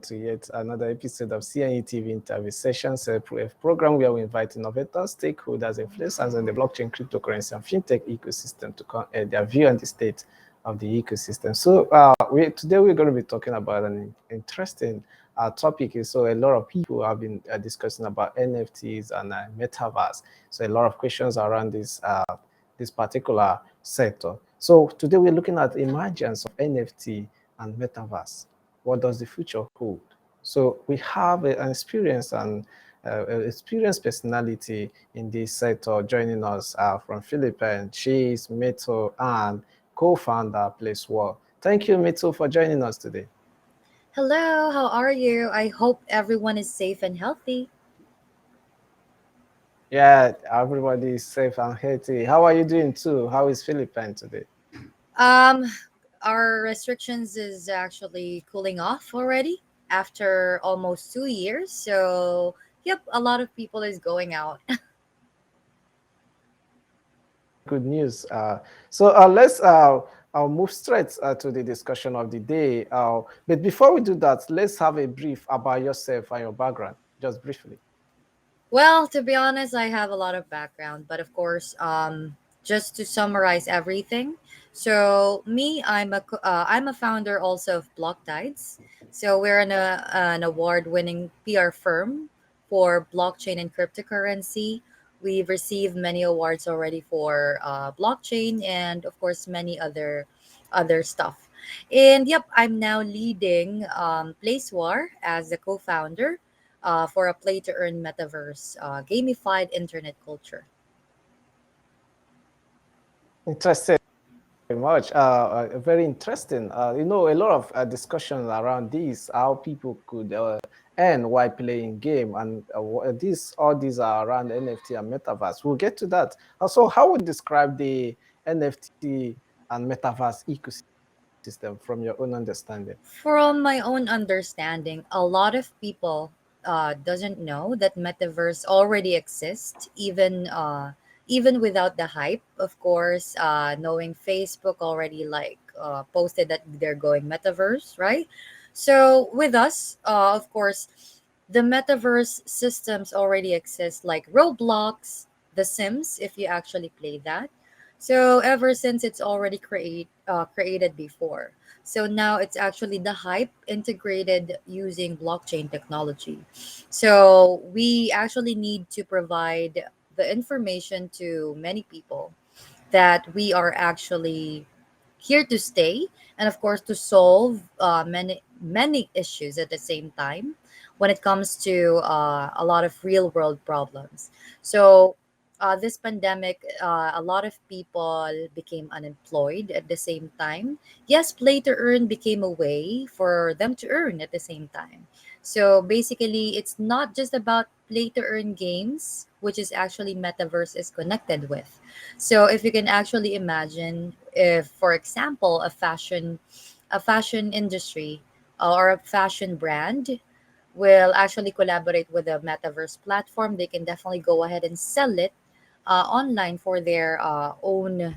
to yet another episode of CNETv Interview Sessions, a program where we invite innovators, stakeholders, influencers in the blockchain, cryptocurrency, and fintech ecosystem to come their view on the state of the ecosystem. So today we're going to be talking about an interesting topic. So a lot of people have been discussing about NFTs and metaverse. So a lot of questions around this particular sector. So today we're looking at the emergence of NFT and metaverse. What does the future hold? So we have an experienced personality in this sector joining us from Philippines. She is Myrtle and co-founder Placewar. Thank you, Myrtle, for joining us today. Hello, how are you? I hope everyone is safe and healthy. Yeah, everybody is safe and healthy. How are you doing too? How is Philippines today? Um, our restrictions is actually cooling off already after almost 2 years. So, yep, a lot of people is going out. Good news. Let's I'll move straight to the discussion of the day. But before we do that, let's have a brief about yourself and your background, just briefly. Well, to be honest, I have a lot of background, but of course, just to summarize everything. So me, I'm a founder also of Block Tides. So we're an award-winning PR firm for blockchain and cryptocurrency. We've received many awards already for blockchain and of course many other stuff. And yep, I'm now leading Placewar as the co-founder for a play to earn metaverse gamified internet culture. Interesting. Very much. Very interesting. A lot of discussions around this, how people could earn while playing game, and all these are around NFT and metaverse. We'll get to that. Also, how would you describe the NFT and metaverse ecosystem from your own understanding? From my own understanding, a lot of people doesn't know that metaverse already exists, even without the hype. Of course, knowing Facebook already posted that they're going metaverse, right? So with us, of course, the metaverse systems already exist, like Roblox, The Sims, if you actually play that. So ever since it's already created before. So now it's actually the hype integrated using blockchain technology. So we actually need to provide the information to many people that we are actually here to stay, and of course to solve many issues at the same time when it comes to a lot of real world problems. So this pandemic, a lot of people became unemployed at the same time. Yes, play to earn became a way for them to earn at the same time. So basically, it's not just about play to earn games, which is actually metaverse is connected with. So if you can actually imagine, if for example a fashion industry or a fashion brand will actually collaborate with a metaverse platform, they can definitely go ahead and sell it online for their own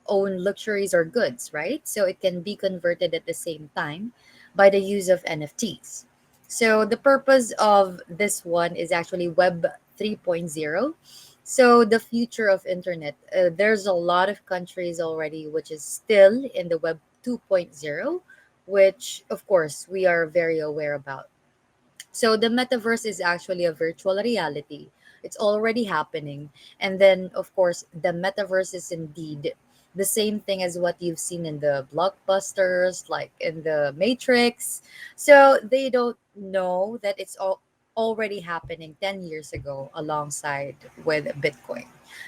luxuries or goods, right? So it can be converted at the same time by the use of NFTs. So the purpose of this one is actually Web 3.0. So the future of internet. There's a lot of countries already which is still in the Web 2.0, which of course we are very aware about. So the metaverse is actually a virtual reality. It's already happening. And then, of course, the metaverse is indeed the same thing as what you've seen in the blockbusters, like in the Matrix. So they don't know that it's already happening 10 years ago alongside with Bitcoin.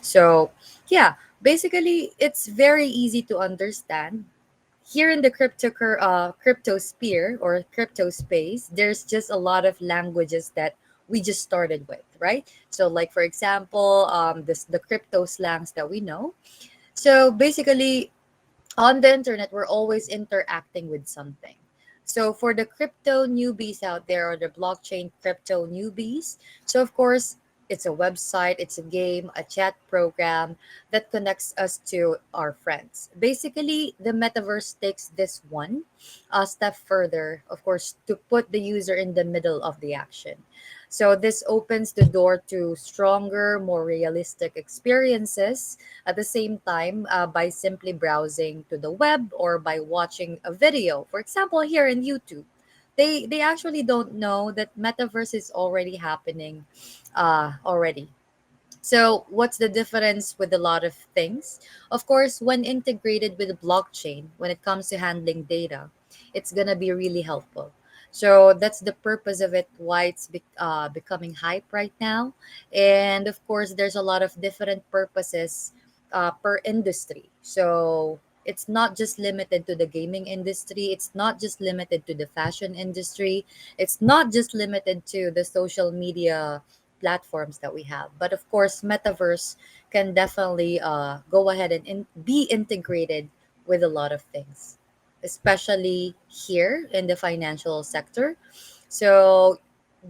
So, yeah, basically, it's very easy to understand here in the crypto sphere or crypto space. There's just a lot of languages that we just started with, right? So like for example, the crypto slangs that we know. So basically, on the internet we're always interacting with something. So for the crypto newbies out there, or the blockchain crypto newbies, so of course It's a website, it's a game, a chat program that connects us to our friends. Basically, the metaverse takes this one a step further, of course, to put the user in the middle of the action. So, this opens the door to stronger, more realistic experiences at the same time by simply browsing to the web or by watching a video. For example, here in YouTube, they actually don't know that metaverse is already happening already. So, what's the difference with a lot of things? Of course, when integrated with blockchain, when it comes to handling data, it's going to be really helpful. So, that's the purpose of it, why it's becoming hype right now. And of course, there's a lot of different purposes per industry. So, it's not just limited to the gaming industry, it's not just limited to the fashion industry, it's not just limited to the social media platforms that we have. But of course, metaverse can definitely go ahead and be integrated with a lot of things, especially here in the financial sector. So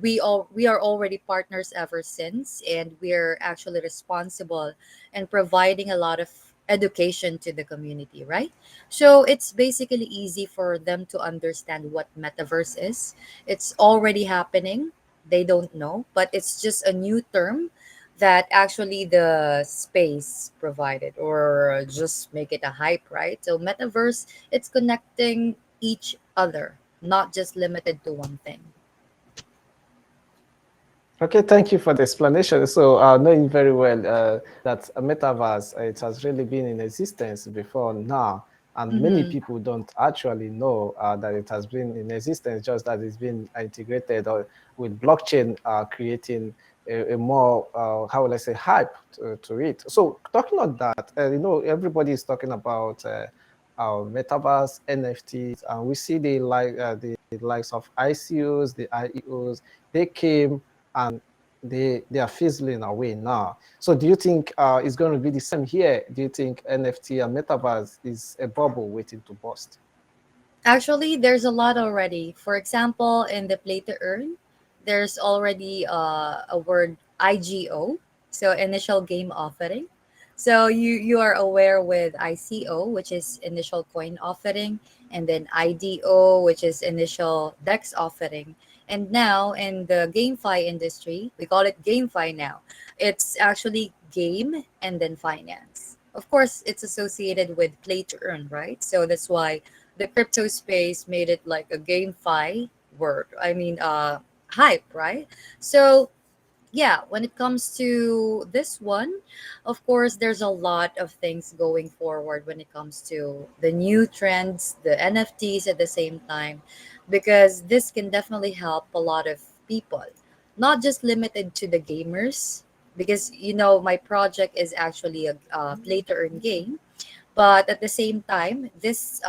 we are already partners ever since, and we're actually responsible in providing a lot of education to the community, right? So it's basically easy for them to understand what metaverse is. It's already happening, they don't know, but it's just a new term that actually the space provided, or just make it a hype, right? So metaverse, it's connecting each other, not just limited to one thing. Okay, thank you for the explanation. So, knowing very well that a metaverse, it has really been in existence before now, and many Mm-hmm. people don't actually know that it has been in existence, just that it's been integrated or with blockchain creating a more, how will I say, hype to it. So, talking on that, everybody is talking about metaverse, NFTs, and we see the likes of ICOs, the IEOs, they came and they are fizzling away now. So do you think it's going to be the same here? Do you think NFT and metaverse is a bubble waiting to burst? Actually, there's a lot already. For example, in the play to earn, there's already a word IGO, so initial game offering. So you are aware with ICO, which is initial coin offering, and then IDO, which is initial DEX offering. And now in the GameFi industry, we call it GameFi now. It's actually game and then finance. Of course, it's associated with play to earn, right? So that's why the crypto space made it like a GameFi word. I mean, hype, right? So yeah, when it comes to this one, of course, there's a lot of things going forward when it comes to the new trends, the NFTs at the same time, because this can definitely help a lot of people, not just limited to the gamers. Because my project is actually a play to earn game, but at the same time, these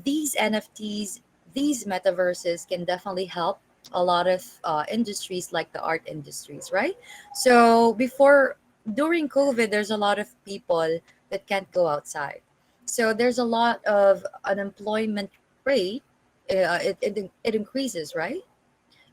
NFTs, these metaverses can definitely help a lot of industries like the art industries, right? So during COVID, there's a lot of people that can't go outside. So there's a lot of unemployment rate. It increases, right?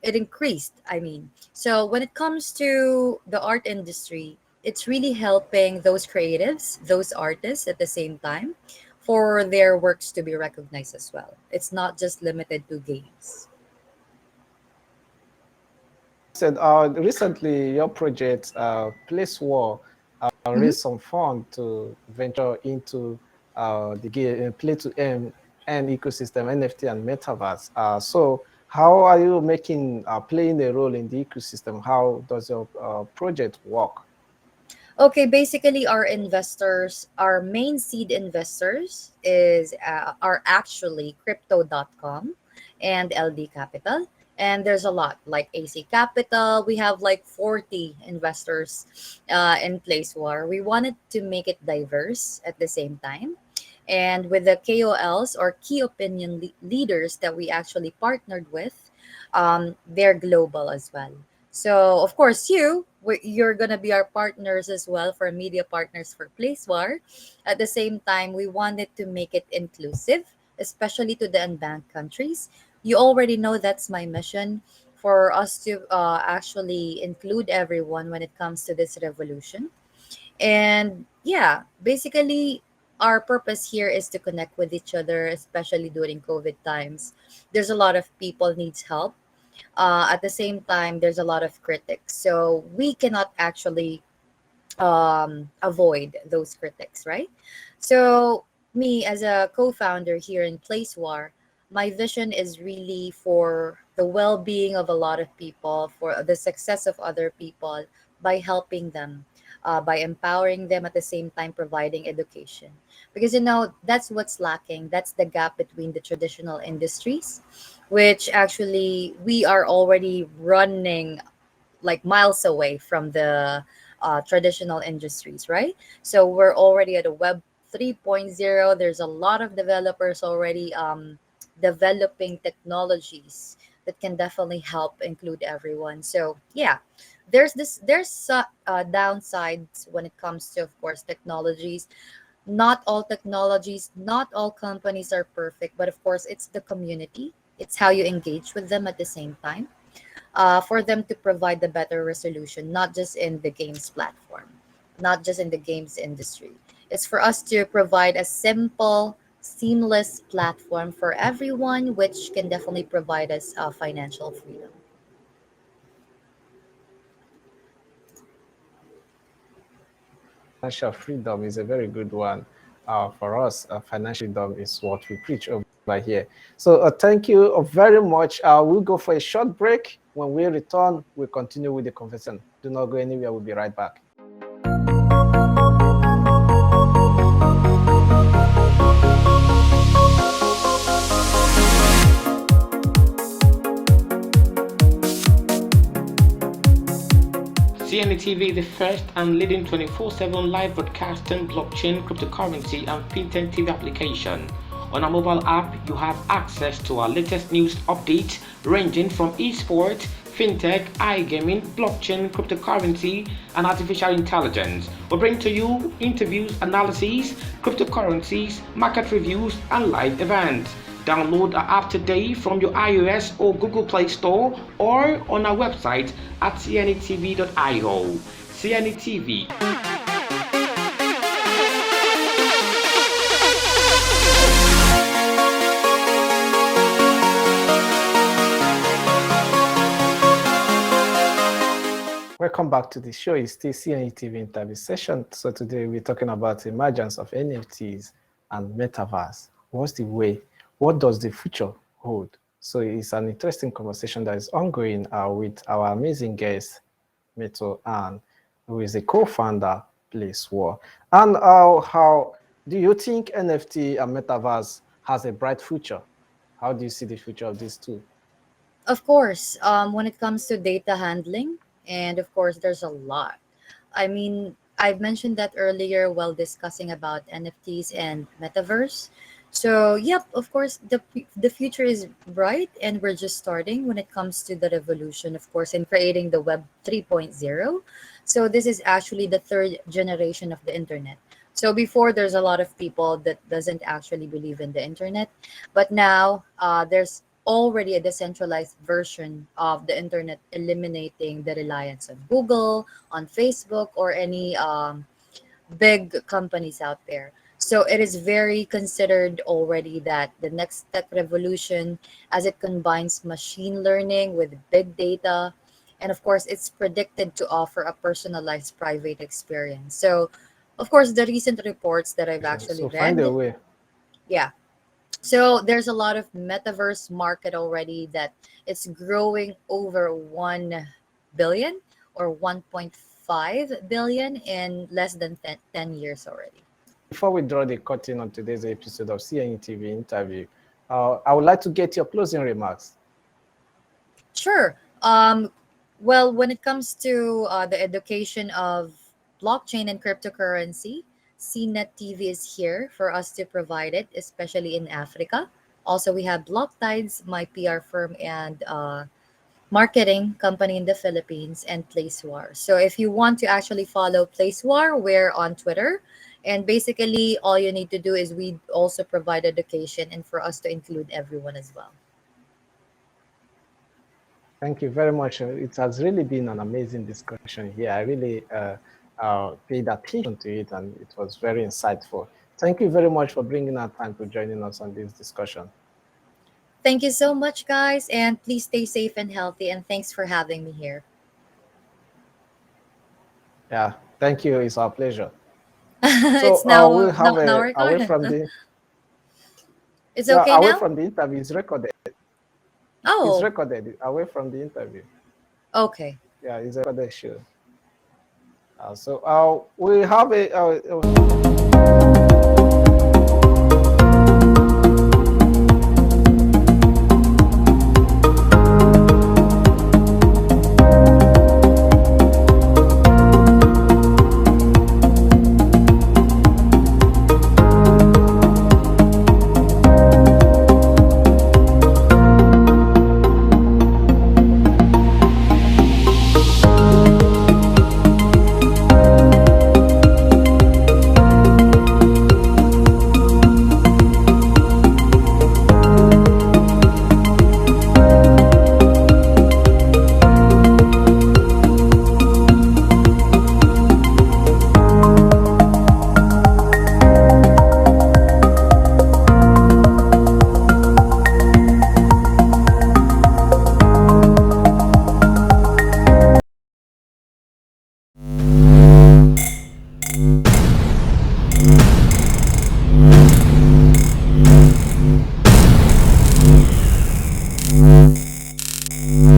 It increased, I mean. So when it comes to the art industry, it's really helping those creatives, those artists at the same time, for their works to be recognized as well. It's not just limited to games. Said recently your project Placewar Mhm. raised some fund to venture into the game play to earn and ecosystem NFT and metaverse. So how are you making playing a role in the ecosystem? How does your project work? Okay, basically our investors, our main seed investors are actually crypto.com and LD Capital. And there's a lot like AC Capital. We have like 40 investors in Placewar. We wanted to make it diverse at the same time. And with the KOLs or key opinion leaders that we actually partnered with, they're global as well. So of course you're gonna be our partners as well for media partners for Placewar. At the same time, we wanted to make it inclusive, especially to the unbanked countries. You already know that's my mission for us to actually include everyone when it comes to this revolution. And yeah, basically, our purpose here is to connect with each other, especially during COVID times. There's a lot of people needs help. At the same time, there's a lot of critics, so we cannot actually avoid those critics, right? So, me as a co founder here in Placewar, my vision is really for the well being of a lot of people, for the success of other people by helping them, by empowering them at the same time providing education. Because, that's what's lacking. That's the gap between the traditional industries, which actually we are already running like miles away from the traditional industries, right? So we're already at a web 3.0. There's a lot of developers already developing technologies that can definitely help include everyone. So yeah, there's downsides when it comes to, of course, technologies. Not all technologies, not all companies are perfect, but of course, it's the community. It's how you engage with them at the same time, for them to provide the better resolution, not just in the games platform, not just in the games industry. It's for us to provide a simple, seamless platform for everyone, which can definitely provide us financial freedom. Financial freedom is a very good one. For us, financial freedom is what we preach over here. So thank you very much. We'll go for a short break. When we return, we'll continue with the conversation. Do not go anywhere. We'll be right back. CNETv, the first and leading 24/7 live broadcasting blockchain, cryptocurrency, and fintech TV application. On our mobile app, you have access to our latest news updates ranging from esports, fintech, iGaming, blockchain, cryptocurrency, and artificial intelligence. We bring to you interviews, analyses, cryptocurrencies, market reviews, and live events. Download our app today from your iOS or Google Play Store or on our website at cnetv.io. CNETv. Welcome back to the show. It's still CNETv interview session. So today we're talking about the emergence of NFTs and metaverse. What's the way? What does the future hold? So it's an interesting conversation that is ongoing with our amazing guest, Myrtle, and who is a co-founder, Placewar. And how do you think NFT and metaverse has a bright future? How do you see the future of these two? Of course, when it comes to data handling, and of course, there's a lot. I mean, I've mentioned that earlier while discussing about NFTs and metaverse. So, yep, of course, the future is bright, and we're just starting when it comes to the revolution, of course, in creating the Web 3.0. So, this is actually the third generation of the internet. So before, there's a lot of people that doesn't actually believe in the internet, but now there's already a decentralized version of the internet, eliminating the reliance on Google, on Facebook, or any big companies out there. So it is very considered already that the next tech revolution, as it combines machine learning with big data, and of course, it's predicted to offer a personalized private experience. So, of course, the recent reports that I've Okay, actually so find read, a way. yeah, so there's a lot of metaverse market already that it's growing over 1 billion or 1.5 billion in less than 10 years already. Before we draw the curtain on today's episode of CNETv interview, I would like to get your closing remarks. Sure. Well, when it comes to the education of blockchain and cryptocurrency, CNET TV is here for us to provide it, especially in Africa. Also, we have Block Tides, my PR firm and marketing company in the Philippines, and Placewar. So if you want to actually follow Placewar, we're on Twitter. And basically, all you need to do is we also provide education and for us to include everyone as well. Thank you very much. It has really been an amazing discussion here. I really paid attention to it, and it was very insightful. Thank you very much for bringing out time to joining us on this discussion. Thank you so much, guys, and please stay safe and healthy. And thanks for having me here. Yeah, thank you. It's our pleasure. So It's now we'll have now away recorded. from the It's yeah okay away now. from the interview. It's recorded. It's Oh, recorded away from the interview. okay. Yeah, it's a recorded show. So we have